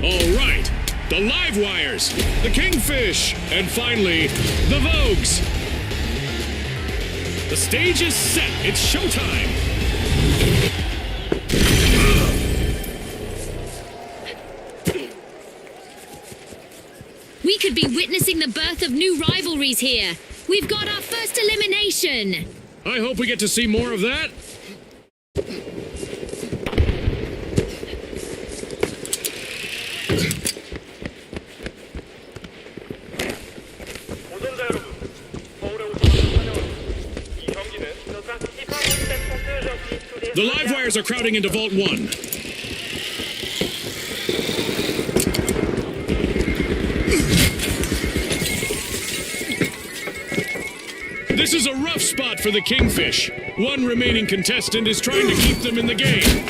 All right, the live wires, the kingfish, and finally, the vogues. The stage is set. It's showtime. We could be witnessing the birth of new rivalries here. We've got our first elimination. I hope we get to see more of that. The live wires are crowding into Vault 1. This is a rough spot for the kingfish. One remaining contestant is trying to keep them in the game.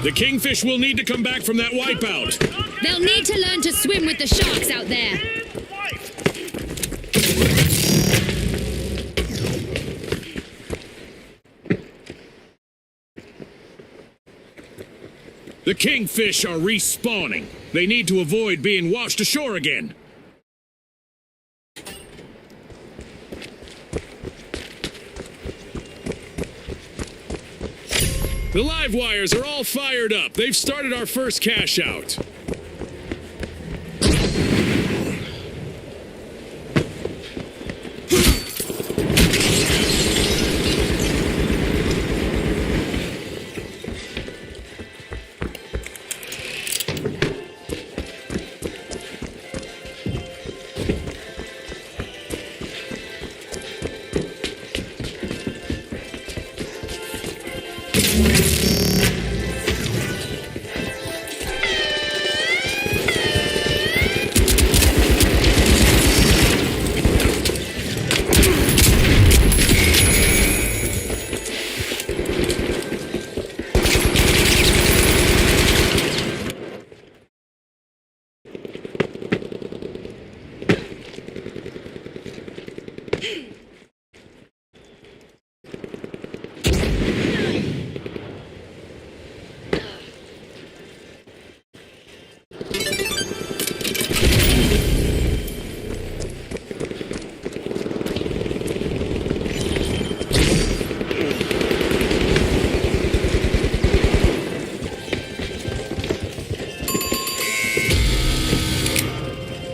The kingfish will need to come back from that wipeout. They'll need to learn to swim with the sharks out there. The kingfish are respawning. They need to avoid being washed ashore again. The live wires are all fired up. They've started our first cash out.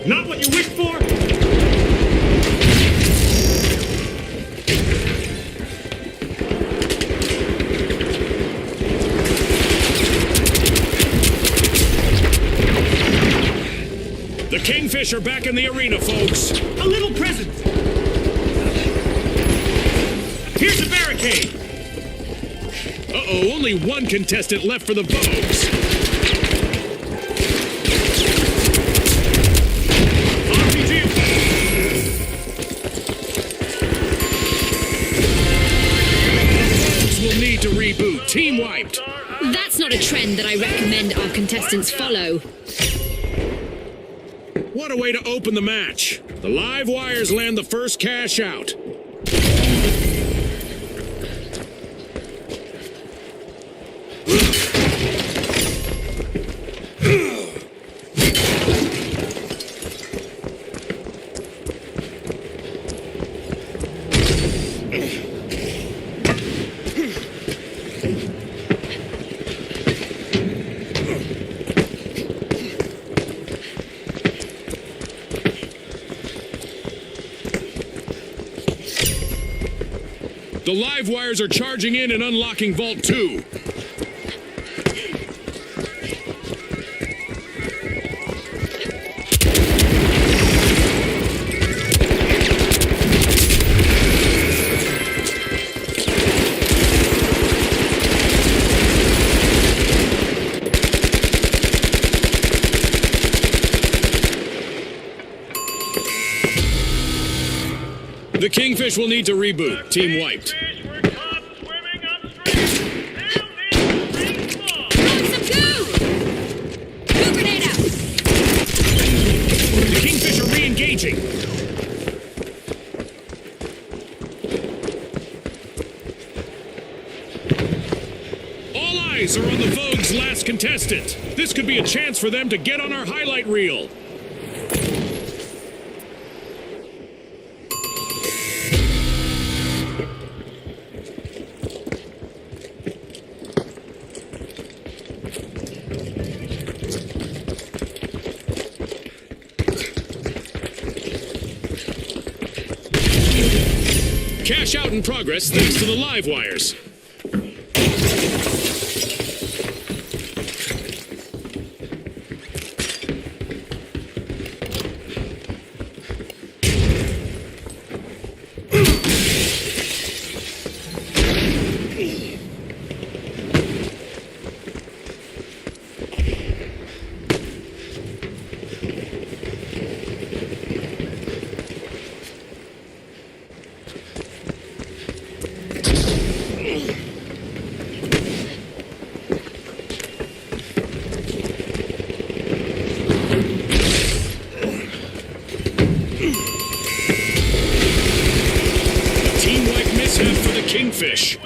Not what you wished for? Kingfish are back in the arena, folks. A little present. Here's a barricade. Uh-oh, only one contestant left for the Vogues. RPG. Vogues will need to reboot. Team wiped. That's not a trend that I recommend our contestants follow. What a way to open the match. The live wires land the first cash out. The live wires are charging in and unlocking Vault 2. The Kingfish will need to reboot. Team wiped. The Kingfish are re-engaging. All eyes are on the Vogue's last contestant. This could be a chance for them to get on our highlight reel. Cash out in progress thanks to the live wires. Kingfish.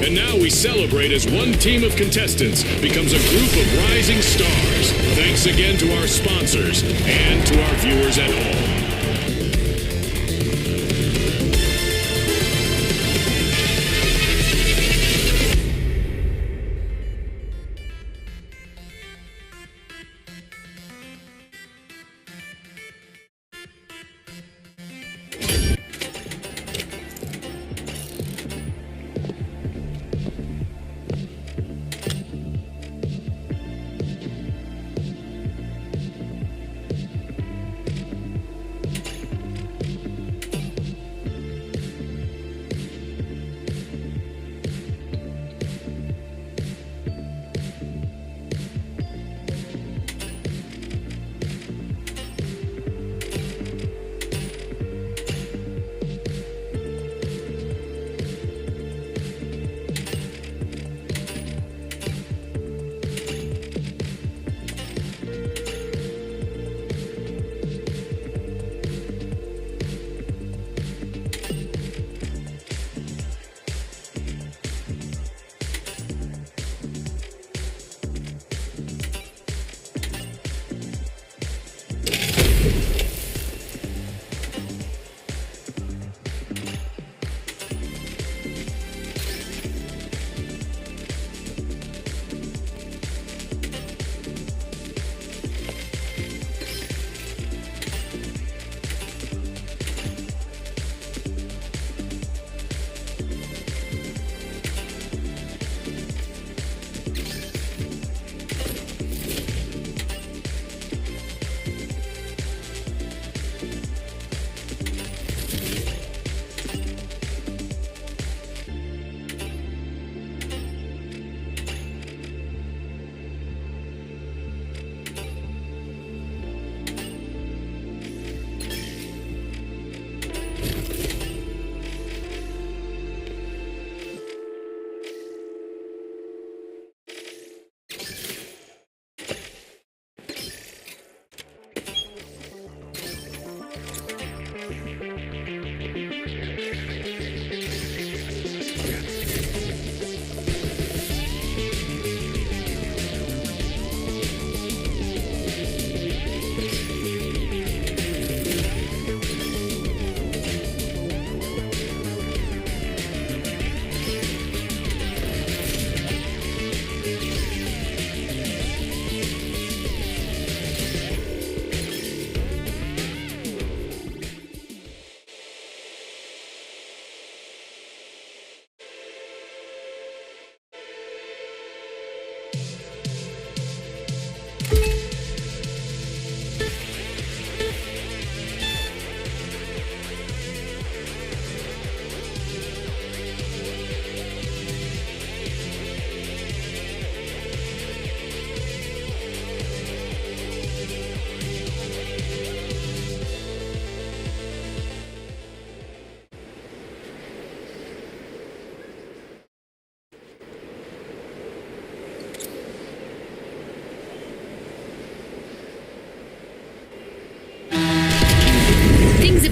And now we celebrate as one team of contestants becomes a group of rising stars. Thanks again to our sponsors and to our viewers at home.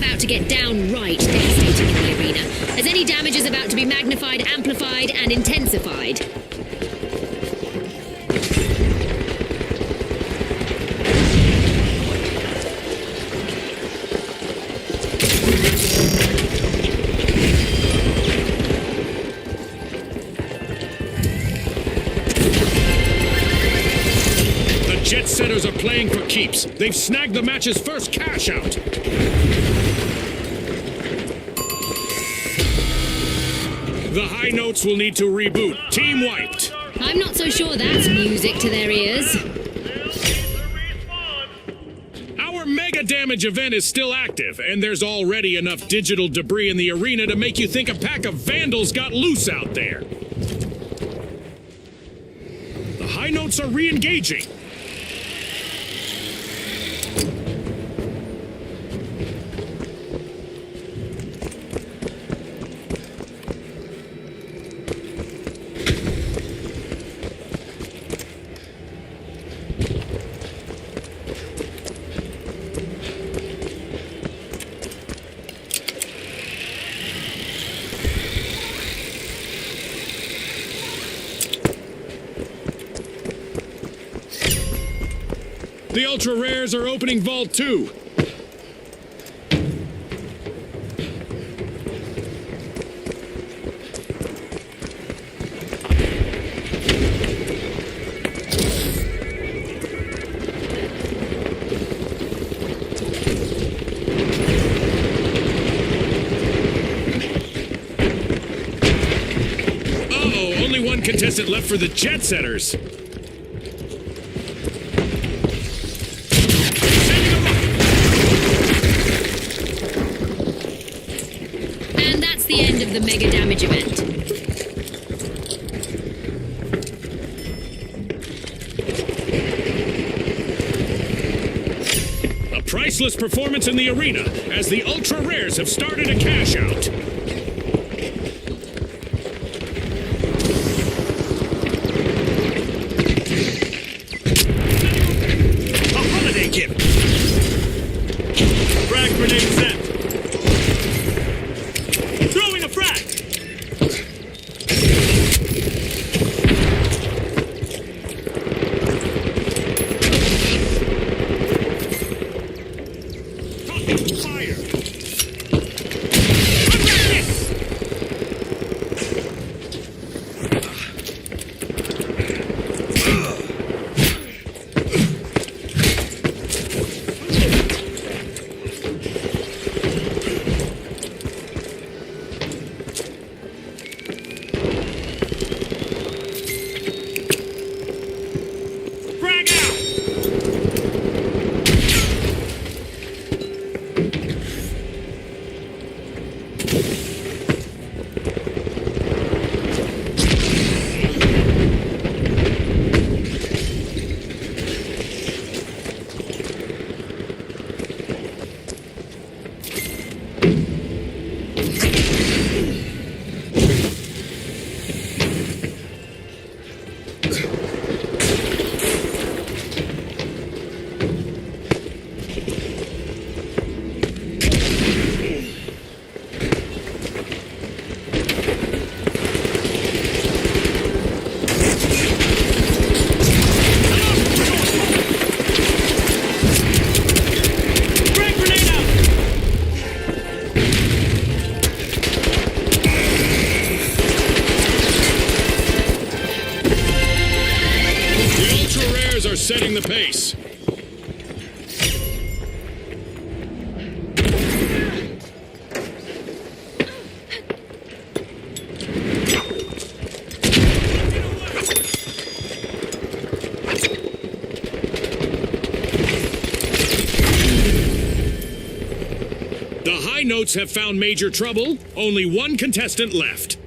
about to get downright devastating in the arena, as any damage is about to be magnified, amplified, and intensified. Jet setters are playing for keeps. They've snagged the match's first cash out. The high notes will need to reboot. Team wiped. I'm not so sure that's music to their ears. Our mega damage event is still active, and there's already enough digital debris in the arena to make you think a pack of vandals got loose out there. The high notes are re-engaging. The ultra rares are opening Vault 2. Uh-oh, only one contestant left for the jet setters. The mega damage event. A priceless performance in the arena as the ultra rares have started a cash out. A holiday gift. Frag grenade set. Throwing a frag! Tossing fire! Are setting the pace. The high notes have found major trouble. Only one contestant left.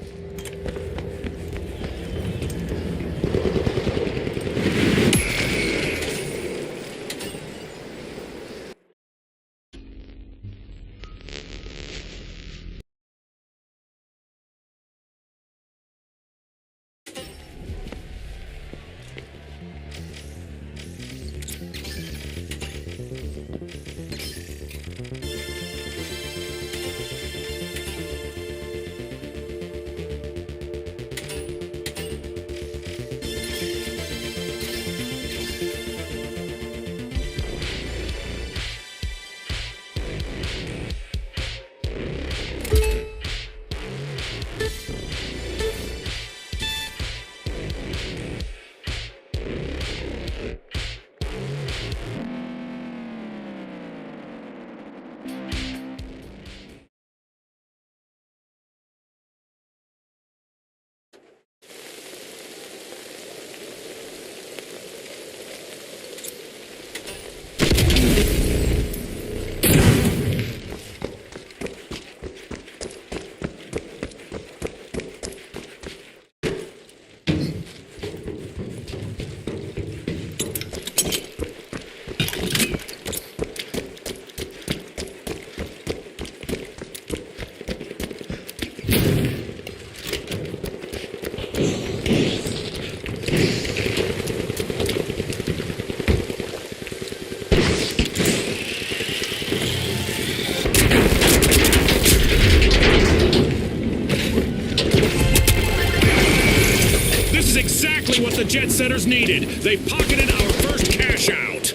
exactly what the jet setters needed. They've pocketed our first cash out.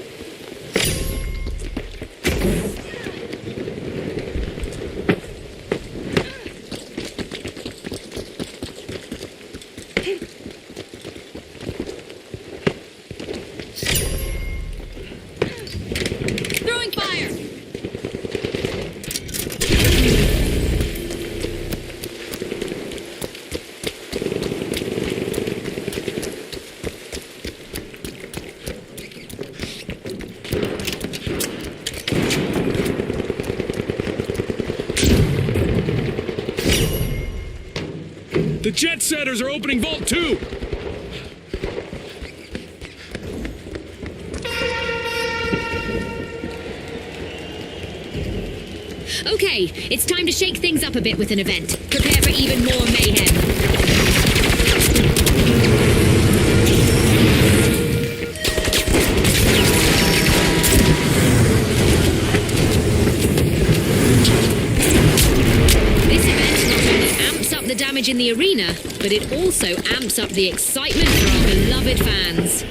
Throwing fire! The jet setters are opening Vault 2. Okay, it's time to shake things up a bit with an event. Prepare for even more mayhem. This event not only amps up the damage in the arena, but it also amps up the excitement for our beloved fans.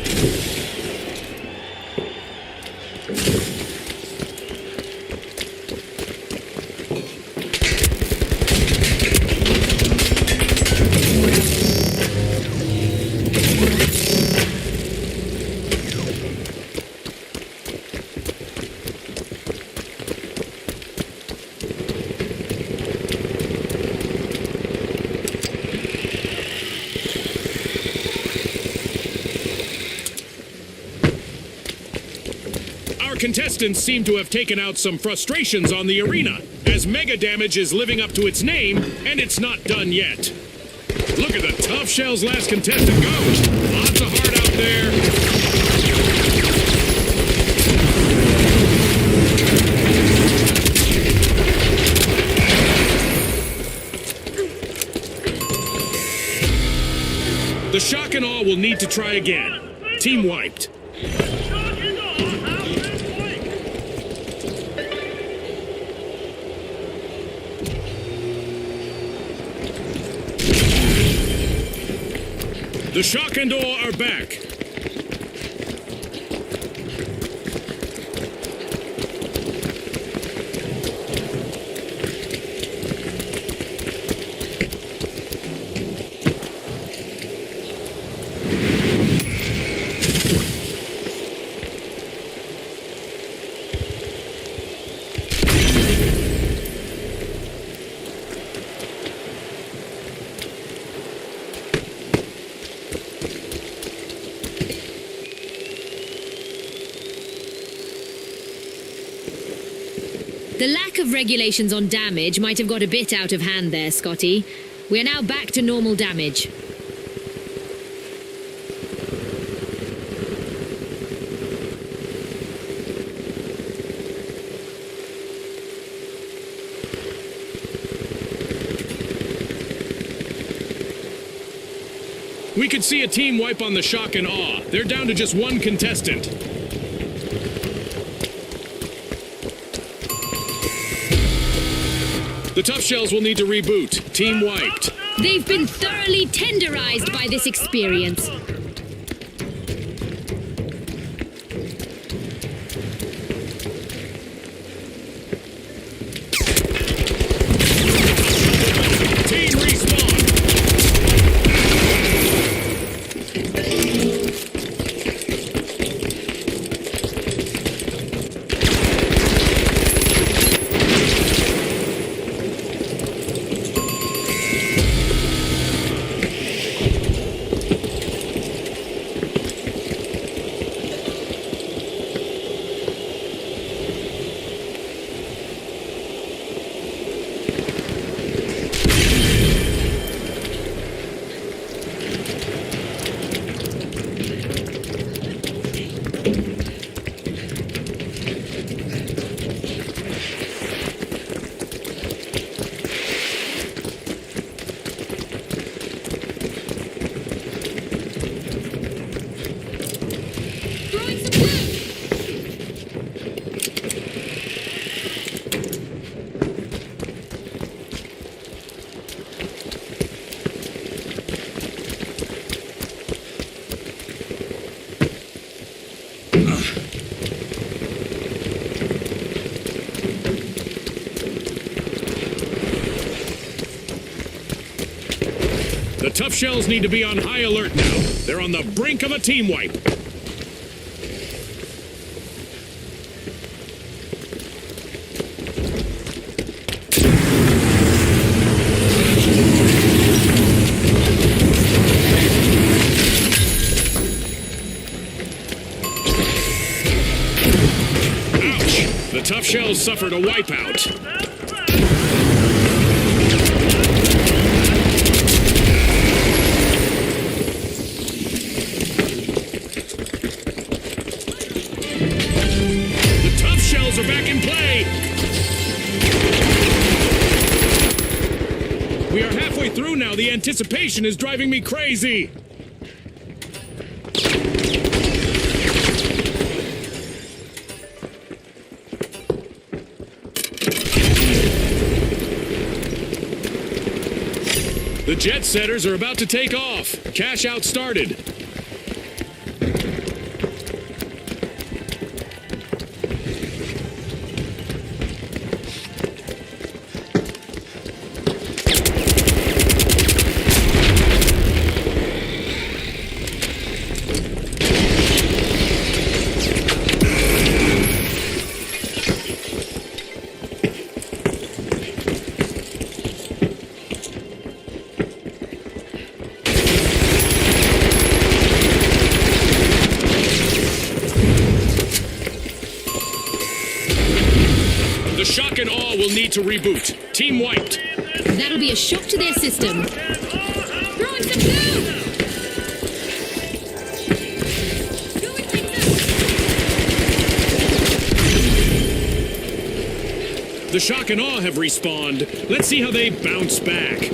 Contestants seem to have taken out some frustrations on the arena, as Mega Damage is living up to its name, and it's not done yet. Look at the Tough Shell's last contestant go! Lots of heart out there. The Shock and Awe will need to try again. Team wiped. The Shock and Awe are back. The lack of regulations on damage might have got a bit out of hand there, Scotty. We're now back to normal damage. We could see a team wipe on the Shock and Awe. They're down to just one contestant. The Tough Shells will need to reboot. Team wiped. They've been thoroughly tenderized by this experience. Team respawn. The tough shells need to be on high alert now. They're on the brink of a team wipe. Ouch! The tough shells suffered a wipeout. Are back in play. We are halfway through now. The anticipation is driving me crazy. The jet setters are about to take off. Cash out started. The shock and awe will need to reboot. Team wiped. That'll be a shock to their system. Throwing some glue! The shock and awe have respawned. Let's see how they bounce back.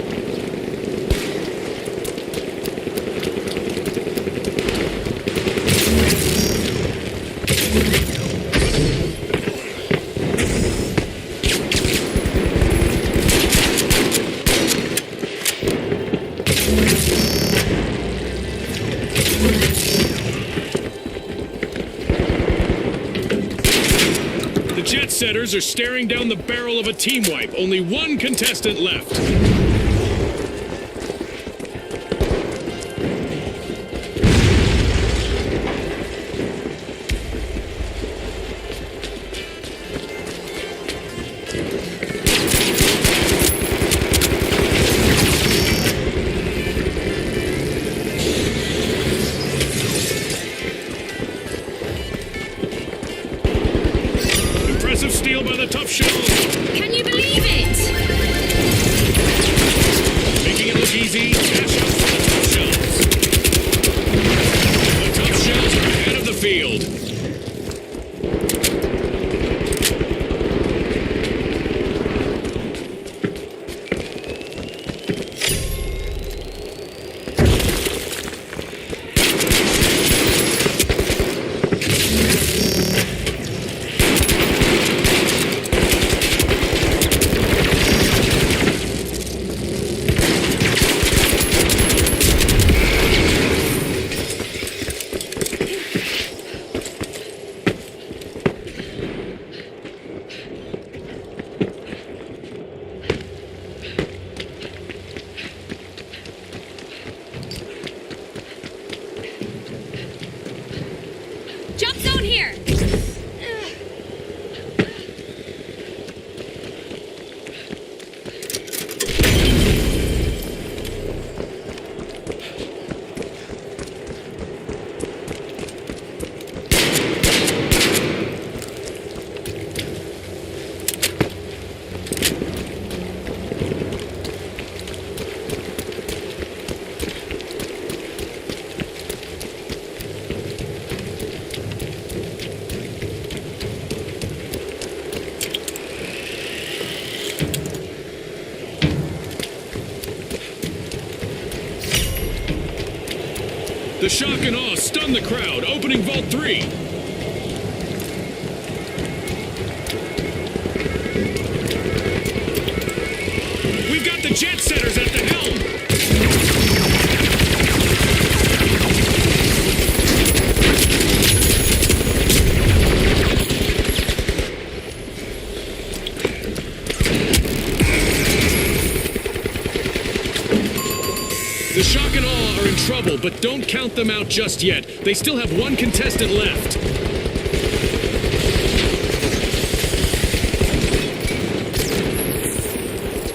The jet setters are staring down the barrel of a team wipe. Only one contestant left. Impressive steal by the tough shells. Can you believe it? Making it look easy. Cash out for the tough shells. The tough shells are ahead of the field. Jump zone here! The shock and awe stun the crowd, opening Vault 3. We've got the jet setters at the helm. The trouble, but don't count them out just yet. They still have one contestant left.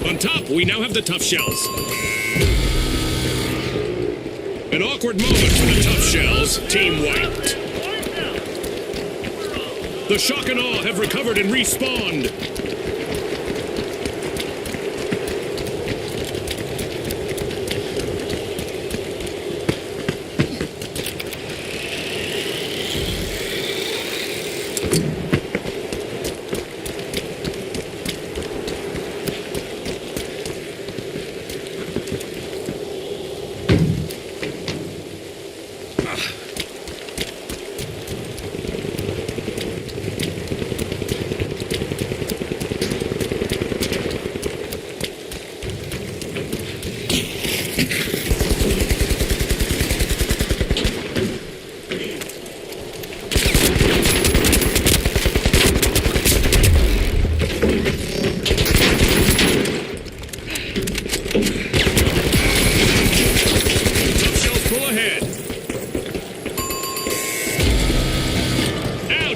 On top, we now have the tough shells. An awkward moment for the tough shells. Team wiped. The shock and awe have recovered and respawned.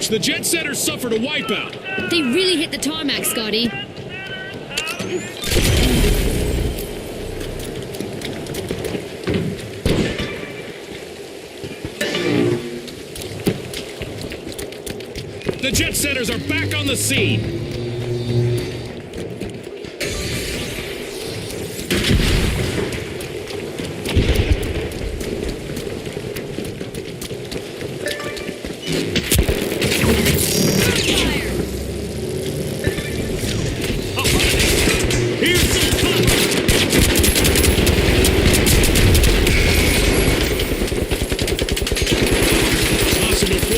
The jet setters suffered a wipeout. They really hit the tarmac, Scotty. The jet setters are back on the scene.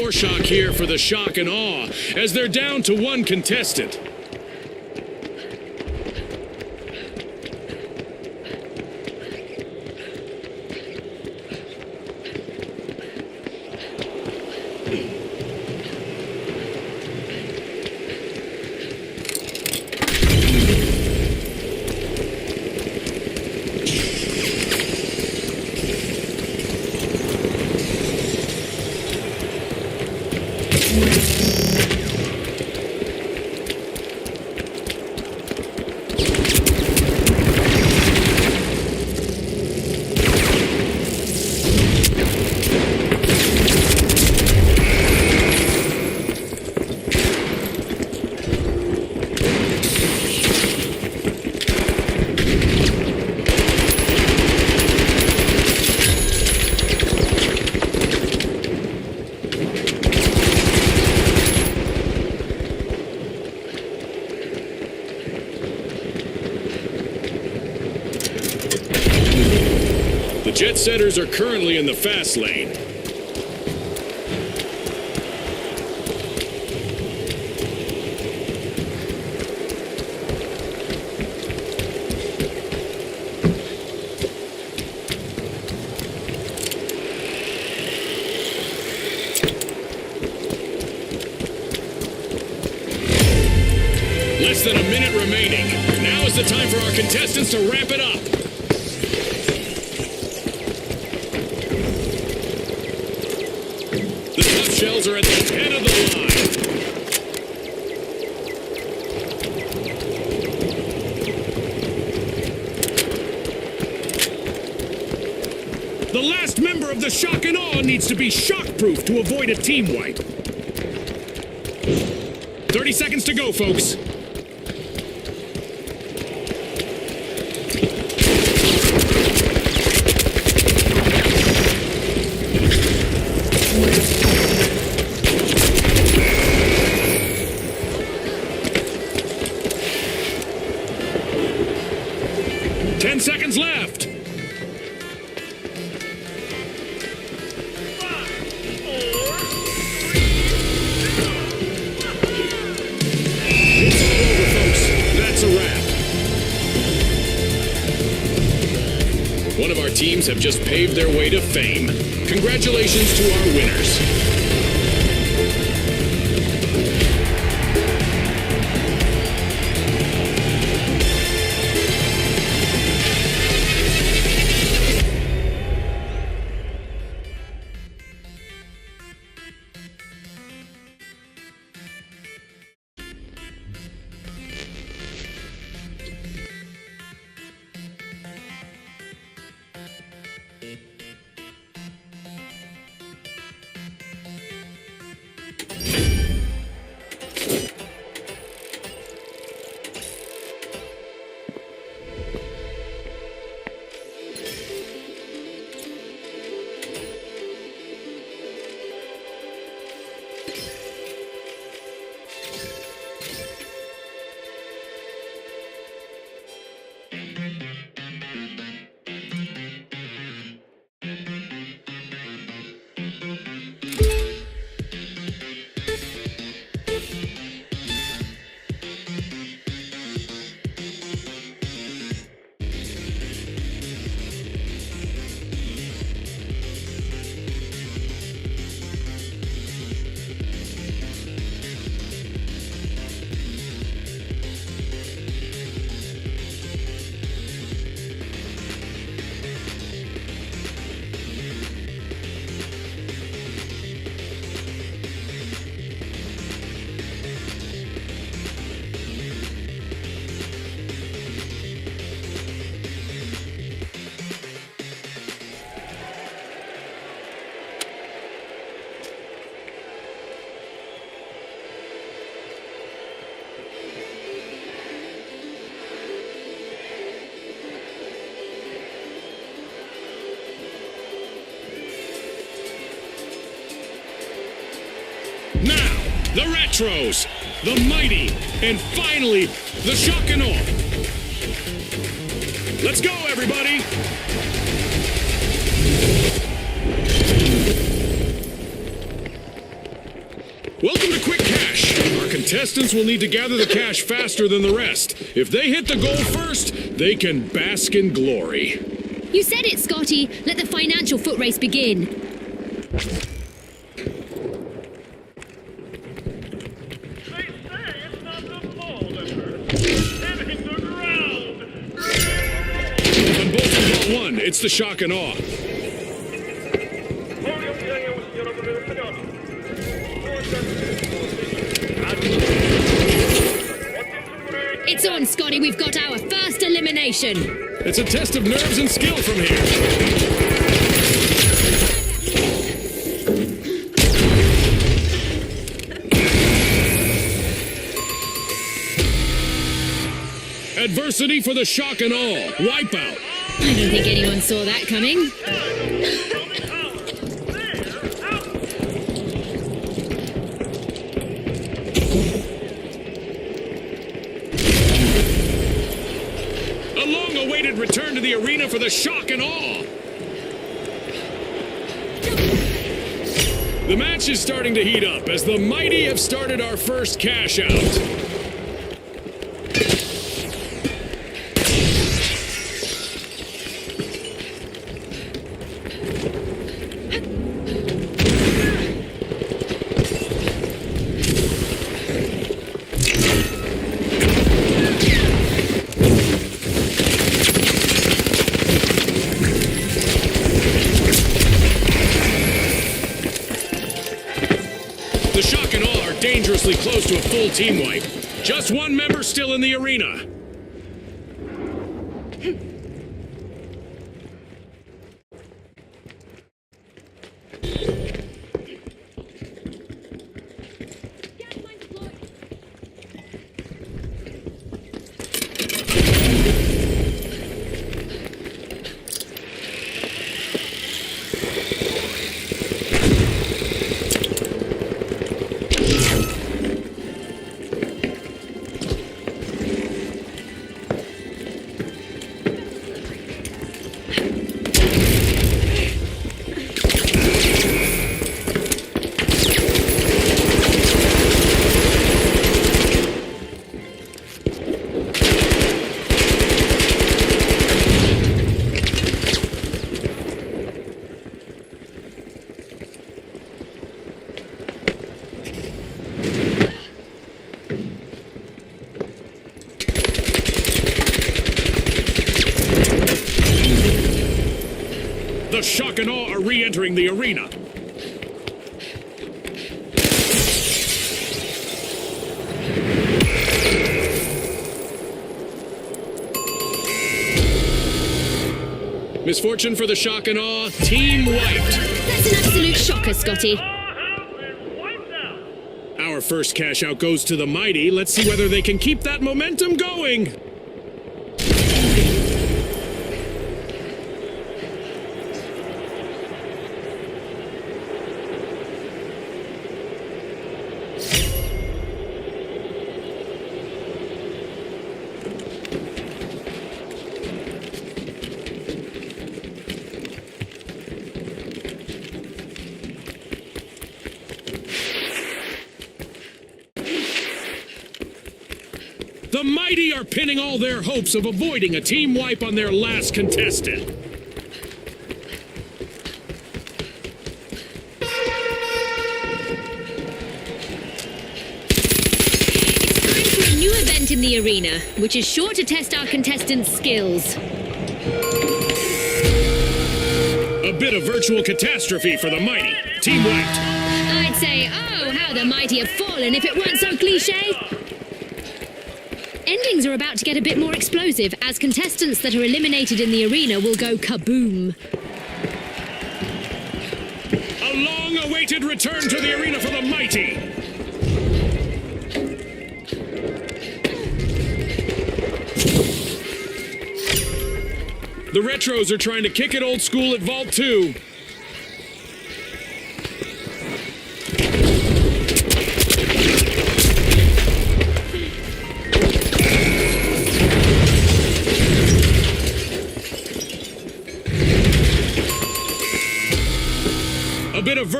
Shock here for the shock and awe, as they're down to one contestant. The jet setters are currently in the fast lane. Less than a minute remaining. Now is the time for our contestants to ramp it up. The tough shells are at the head of the line. The last member of the shock and awe needs to be shock-proof to avoid a team wipe. 30 seconds to go, folks. Seconds left. 5, 4, 3, 2, 1. It's all over, folks. That's a wrap. One of our teams have just paved their way to fame. Congratulations to our winners. Now, the retros, the mighty, and finally, the shock and awe. Let's go, everybody! Welcome to Quick Cash. Our contestants will need to gather the cash faster than the rest. If they hit the goal first, they can bask in glory. You said it, Scotty. Let the financial foot race begin. They say it's not the ball that hurts. Hitting the ground. On both of but one, it's the shock and awe. It's on, Scotty. We've got our first elimination. It's a test of nerves and skill from here. Adversity for the shock and awe. Wipeout. I don't think anyone saw that coming. A long-awaited return to the arena for the shock and awe. The match is starting to heat up as the mighty have started our first cash out. The shock and awe are dangerously close to a full team wipe. Just one member still in the arena. The shock and awe are re-entering the arena. Misfortune for the shock and awe. Team wiped. That's an absolute shocker, Scotty. Our first cash out goes to the mighty. Let's see whether they can keep that momentum going. The mighty are pinning all their hopes of avoiding a team wipe on their last contestant. It's time for a new event in the arena, which is sure to test our contestants' skills. A bit of virtual catastrophe for the mighty. Team wiped. I'd say, oh, how the mighty have fallen if it weren't so cliché. Endings are about to get a bit more explosive as contestants that are eliminated in the arena will go kaboom. A long-awaited return to the arena for the mighty. The retros are trying to kick it old school at Vault 2.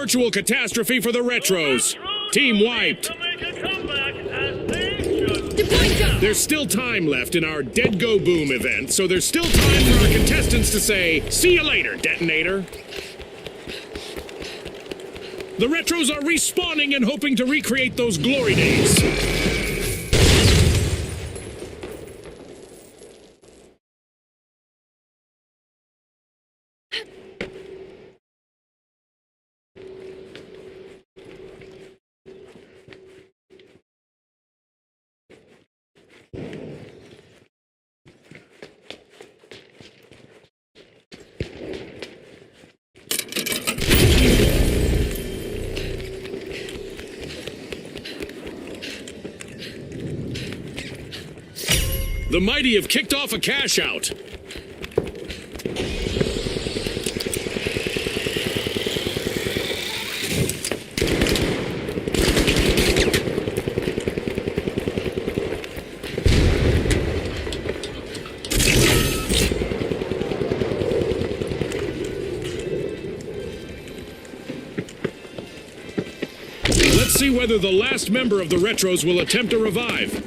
virtual catastrophe for the Retros. Team wiped. To make a comeback as they should. Deploying gun! There's still time left in our Dead Go Boom event, so there's still time for our contestants to say, "See you later, Detonator." The Retros are respawning and hoping to recreate those glory days. The mighty have kicked off a cash out. Let's see whether the last member of the Retros will attempt a revive.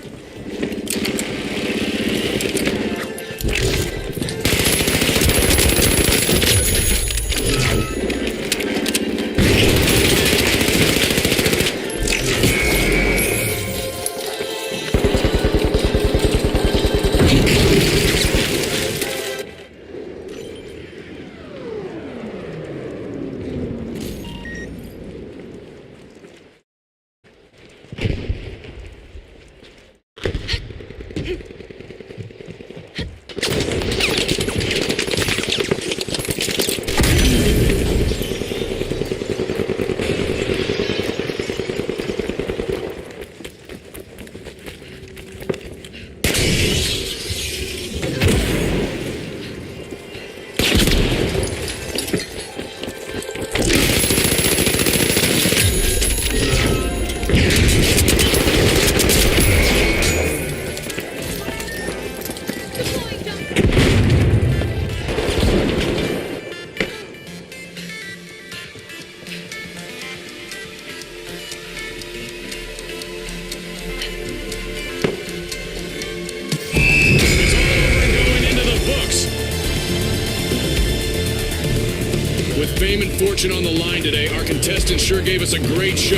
Fame and fortune on the line today, our contestants sure gave us a great show.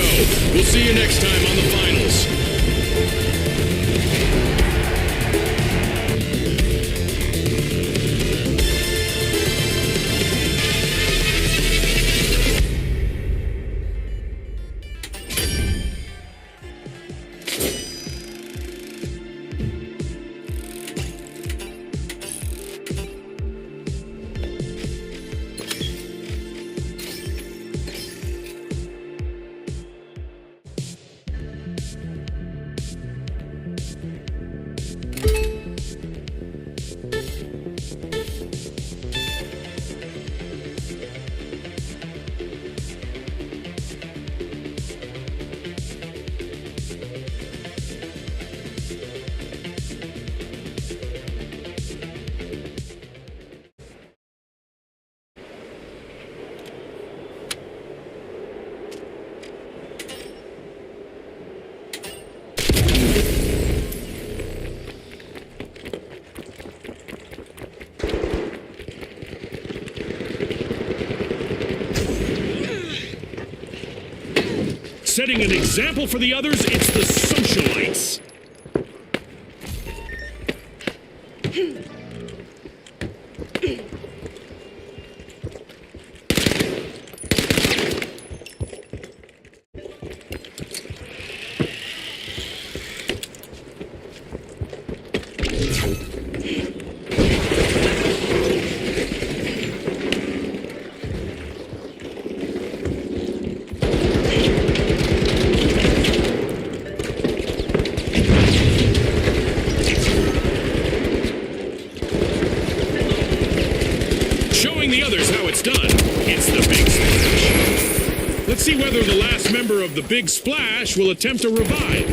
We'll see you next time on the finals. Setting an example for the others, it's the socialites. The others how it's done. It's the Big Splash. Let's see whether the last member of the Big Splash will attempt a revive.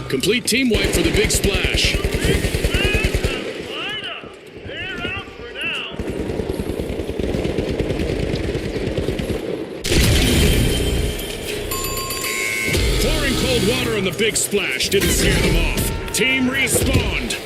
Complete team wipe for the Big Splash. They're out for now. cold water and the big splash didn't scare them off. Team respawned.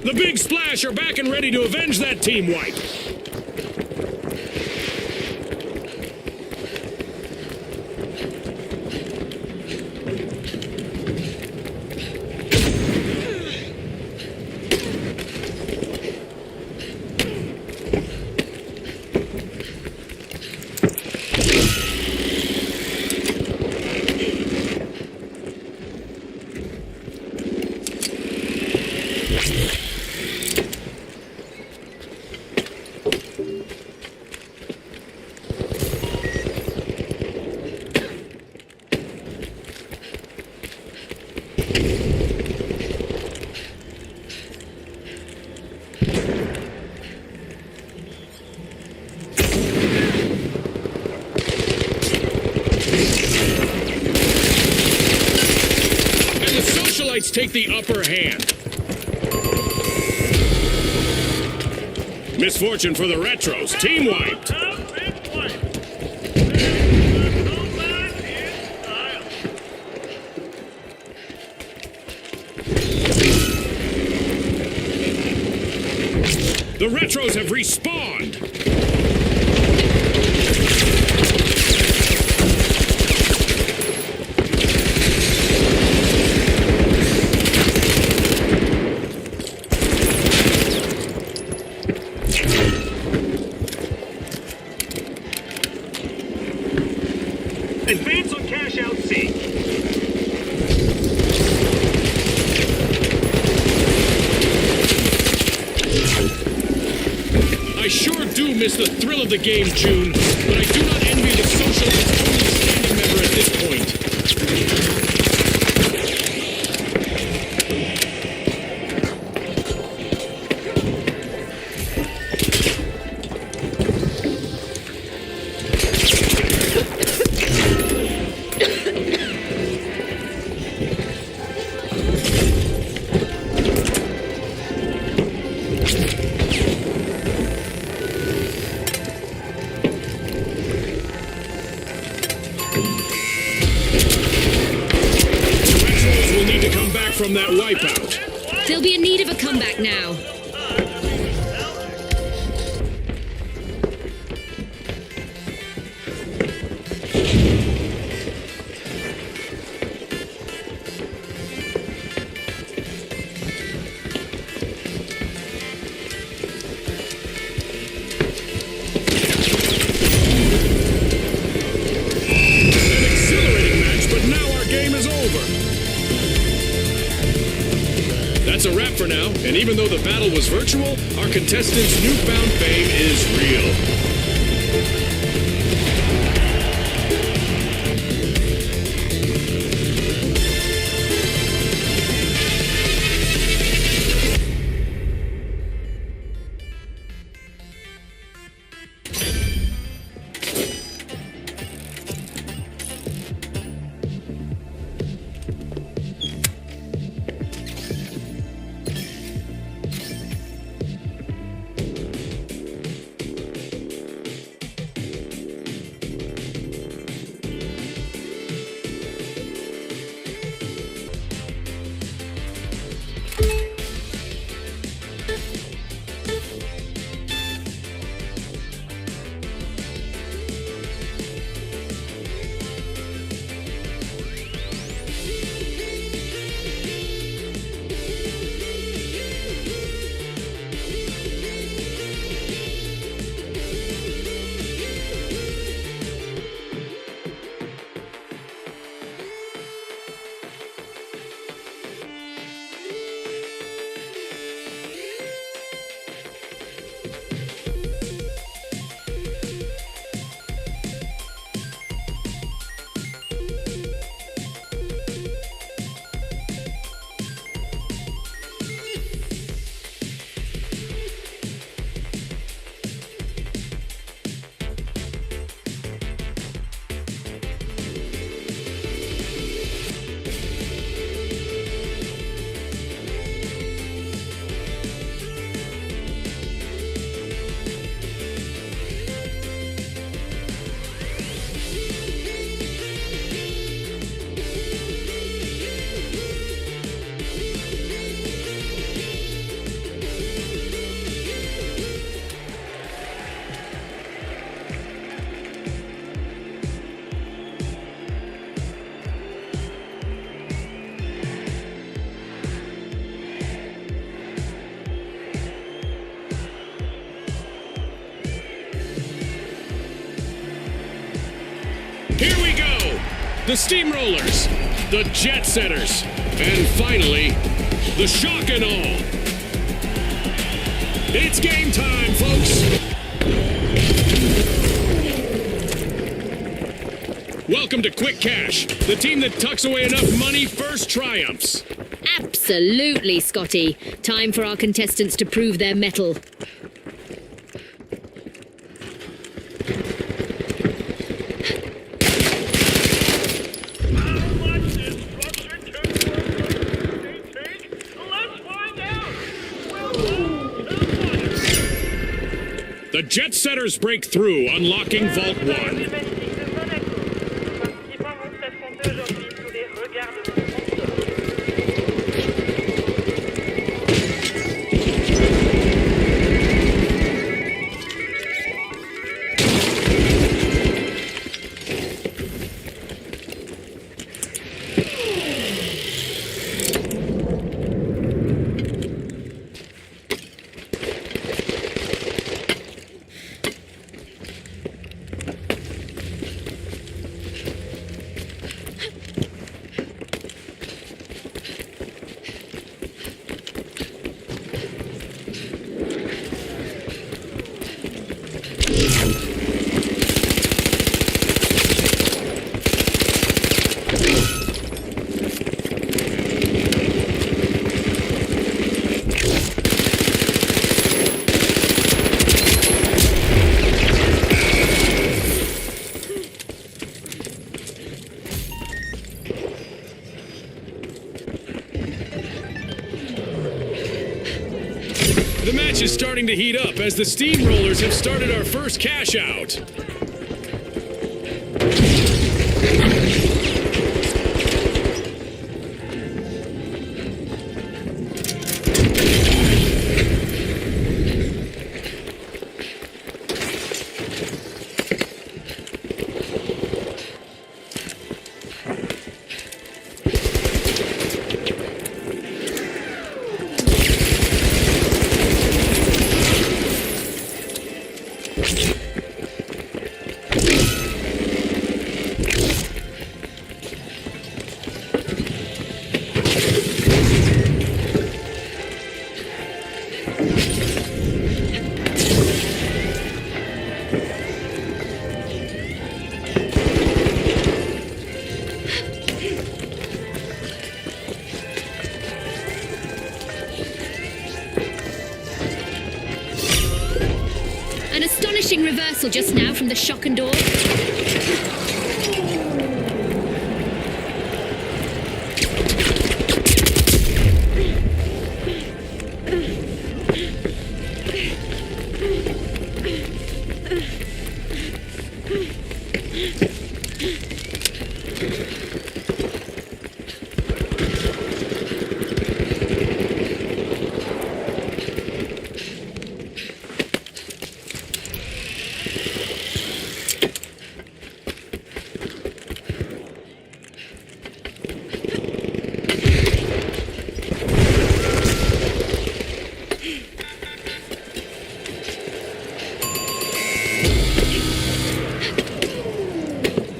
The big splash are back and ready to avenge that team wipe. Take the upper hand. Misfortune for the Retros. Team wiped. The Retros have respawned. Advance on cash out C. I sure do miss the thrill of the game, June, but I do not envy the socialist only standing member at this point. From that wipeout. They'll be in need of a comeback now. An exhilarating match, but now our game is over. That's a wrap for now, and even though the battle was virtual, our contestants' newfound fame is real. the steamrollers, the jet setters, and finally, the shock and awe. It's game time, folks! Welcome to Quick Cash, the team that tucks away enough money first triumphs. Absolutely, Scotty. Time for our contestants to prove their mettle. How much destruction can one take? Let's find out! We'll go to the The jet setters break through, unlocking Vault 1. The match is starting to heat up as the steamrollers have started our first cash out. An astonishing reversal just now from the shock and awe.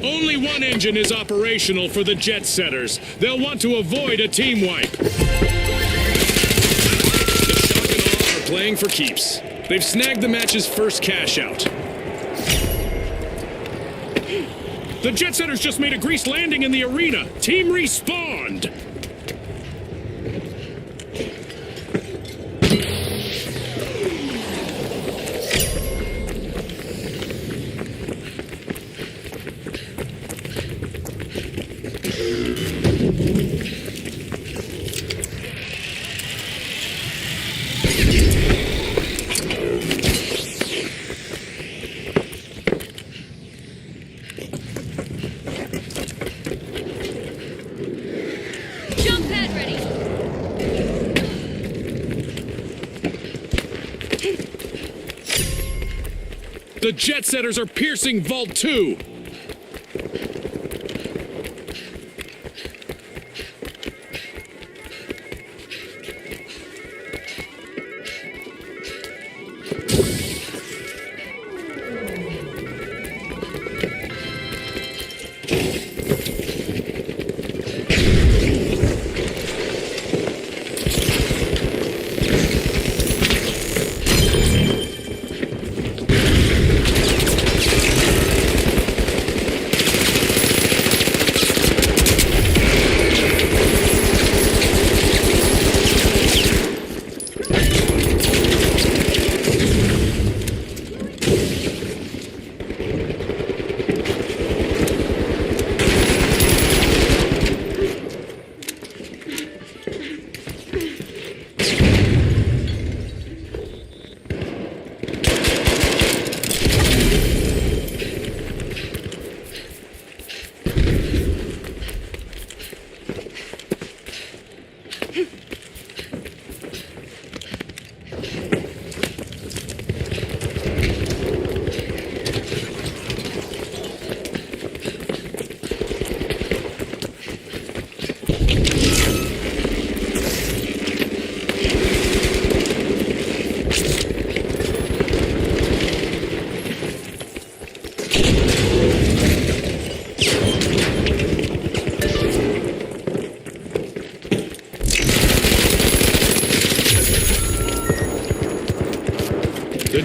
Only one engine is operational for the jet setters. They'll want to avoid a team wipe. The shock and awe are playing for keeps. They've snagged the match's first cash out. The jet setters just made a greased landing in the arena. Team respawned. Jump pad ready. The jet setters are piercing Vault 2.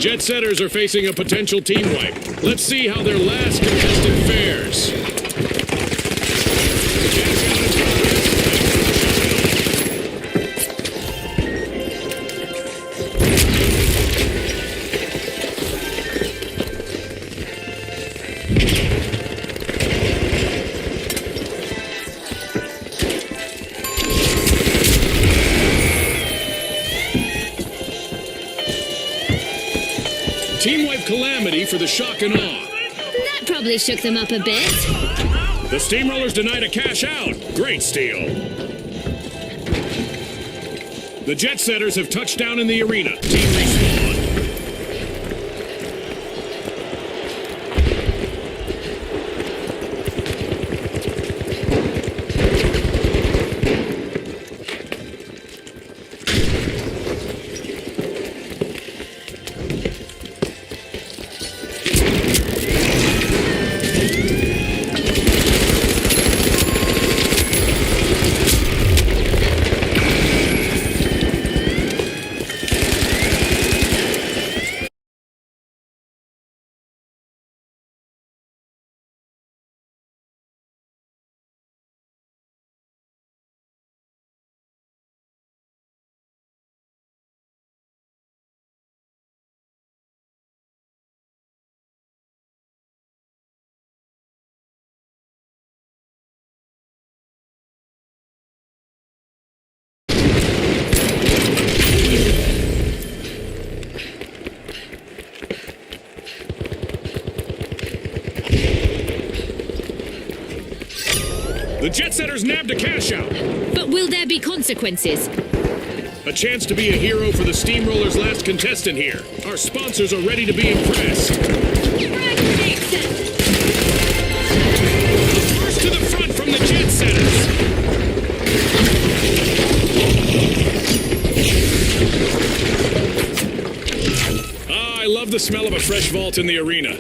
The Jet Setters are facing a potential team wipe. Let's see how their last contestant fares. Team wipe calamity for the shock and awe. That probably shook them up a bit. The Steamrollers denied a cash out. Great steal. The Jet Setters have touched down in the arena. Team respawn. The Jet Setters nabbed a cash out. But will there be consequences? A chance to be a hero for the Steamrollers' last contestant here. Our sponsors are ready to be impressed. First to the front from the Jet Setters. Ah, I love the smell of a fresh vault in the arena.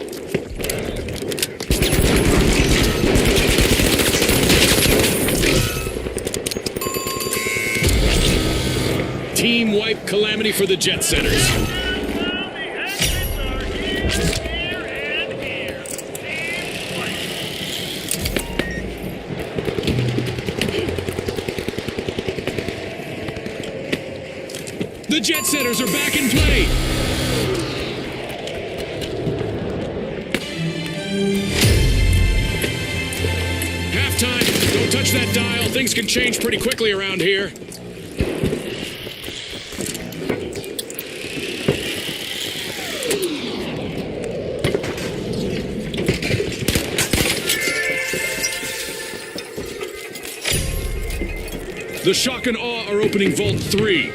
Team wipe calamity for the Jet Setters. Well, the exits are here, and here. Team wipe. The Jet Setters are back in play. Halftime. Don't touch that dial. Things can change pretty quickly around here. The shock and awe are opening Vault 3.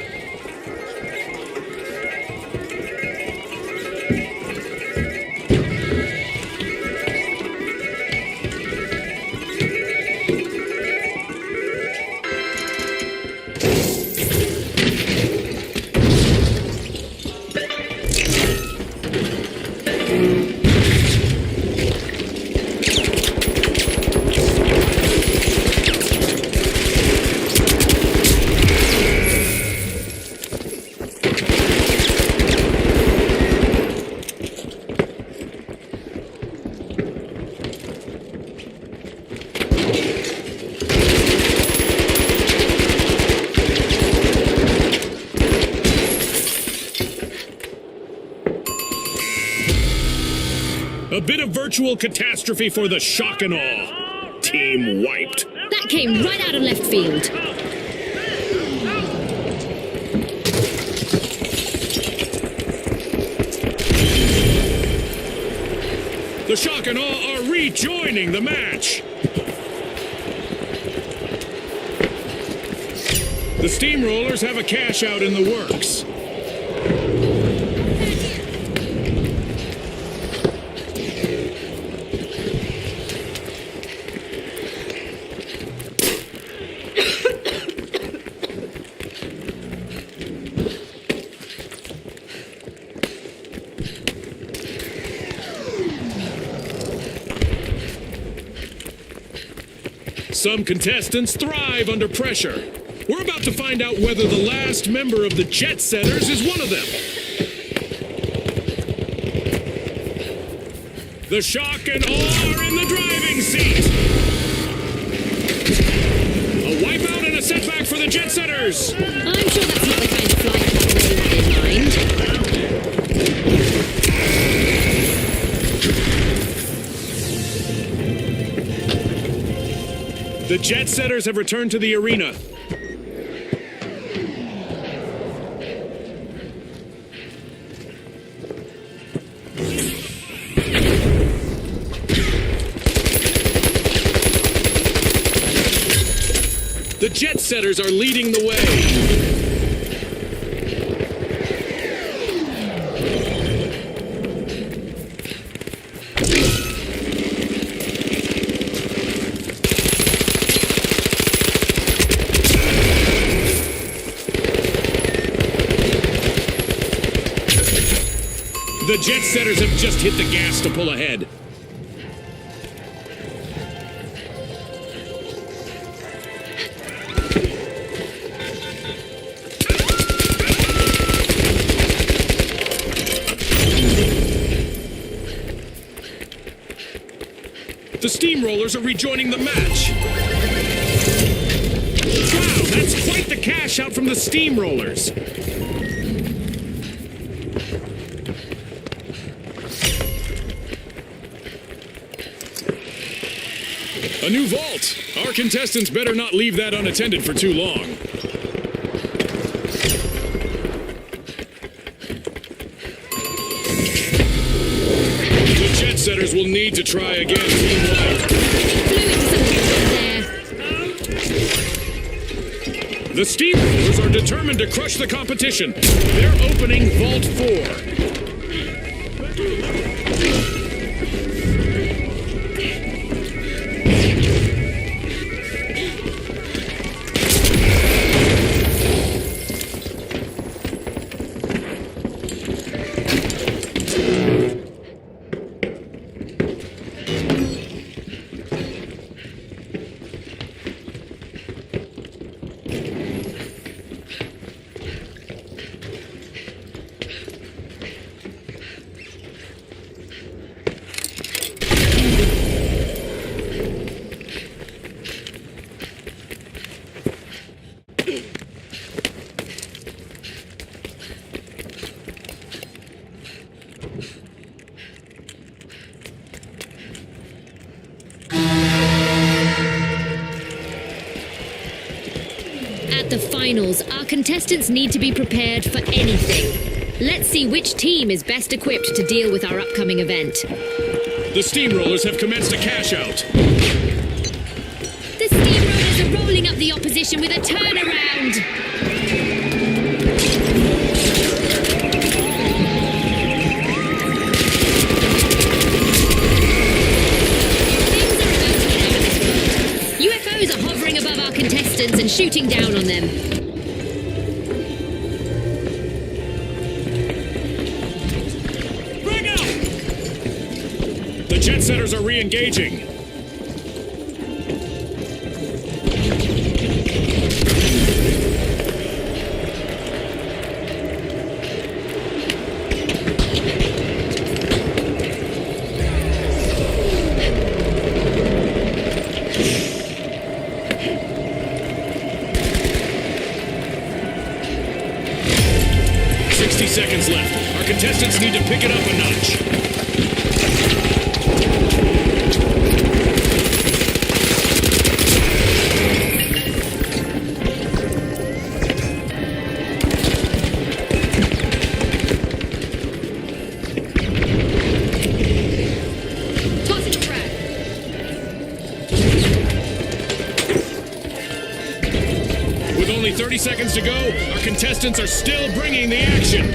A bit of virtual catastrophe for the shock and awe. Team wiped. That came right out of left field. The shock and awe are rejoining the match. The Steamrollers have a cash out in the works. Some contestants thrive under pressure. We're about to find out whether the last member of the Jet Setters is one of them. The shock and awe are in the driving seat. A wipeout and a setback for the jet setters. I'm sure that's not the kind of flight path they had in mind. The jet setters have returned to the arena. The jet setters are leading the way. The jet setters have just hit the gas to pull ahead. The steamrollers are rejoining the match. Wow, that's quite the cash out from the steamrollers. A new vault. Our contestants better not leave that unattended for too long. The jet setters will need to try again team-wide. The steamrollers are determined to crush the competition. They're opening Vault 4. At the finals, our contestants need to be prepared for anything. Let's see which team is best equipped to deal with our upcoming event. The steamrollers have commenced a cash out. The steamrollers are rolling up the opposition with a turnaround. UFOs are hovering above our contestants and shooting down on them. Bring out! The jet setters are re-engaging. Seconds left. Our contestants need to pick it up a notch. Tossing a frag. With only 30 seconds to go, our contestants are still bringing the action.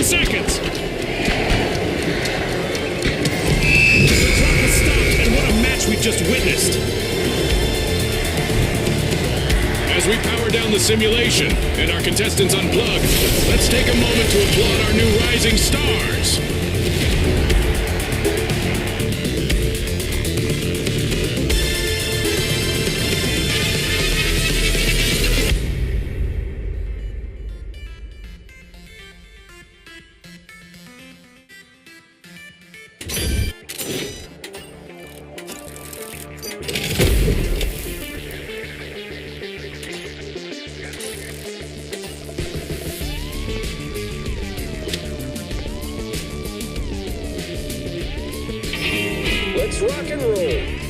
Seconds. The clock has stopped, and what a match we've just witnessed. As we power power down the simulation and our contestants unplugged, let's take a moment to applaud our new rising stars. Let's rock and roll.